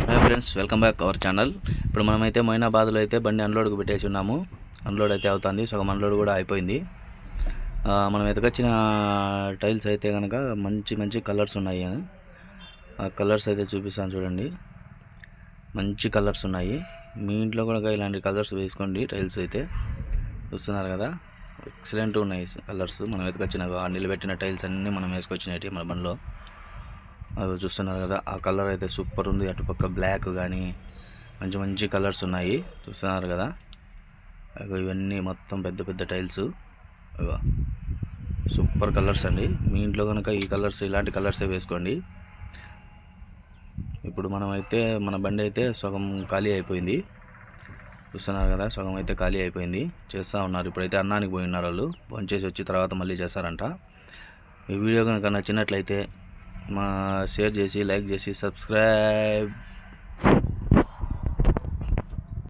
Hi friends, welcome back our channel. ఇప్పుడు మనమైతే మొయినాబాద్లో అయితే బండి అన్లోడ్కి పెట్టేసి ఉన్నాము. అన్లోడ్ అయితే అవుతుంది, సగం అన్లోడ్ కూడా అయిపోయింది. మనం ఎతకొచ్చిన టైల్స్ అయితే కనుక మంచి మంచి కలర్స్ ఉన్నాయి. ఆ కలర్స్ అయితే చూపిస్తాను చూడండి, మంచి కలర్స్ ఉన్నాయి. మీ ఇంట్లో కూడా ఇలాంటి కలర్స్ వేసుకోండి. టైల్స్ అయితే చూస్తున్నారు కదా, ఎక్సలెంట్ ఉన్నాయి కలర్స్. మనం ఎతకొచ్చిన నిలబెట్టిన టైల్స్ అన్నీ మనం వేసుకొచ్చినవి మన బండిలో. అవి చూస్తున్నారు కదా, ఆ కలర్ అయితే సూపర్ ఉంది. అటుపక్క బ్లాక్ కానీ మంచి మంచి కలర్స్ ఉన్నాయి, చూస్తున్నారు కదా. ఇవన్నీ మొత్తం పెద్ద పెద్ద టైల్స్, సూపర్ కలర్స్ అండి. మీ ఇంట్లో కనుక ఈ కలర్స్, ఇలాంటి కలర్సే వేసుకోండి. ఇప్పుడు మనమైతే మన బండి అయితే సగం ఖాళీ అయిపోయింది, చూస్తున్నారు కదా. సగం అయితే ఖాళీ అయిపోయింది, చేస్తూ ఉన్నారు. ఇప్పుడైతే అన్నానికి పోయి ఉన్నారు వాళ్ళు. భోంచేసి వచ్చి తర్వాత మళ్ళీ చేస్తారంట. ఈ వీడియో కనుక నచ్చినట్లయితే షేర్ చేసి, లైక్ చేసి, సబ్స్క్రైబ్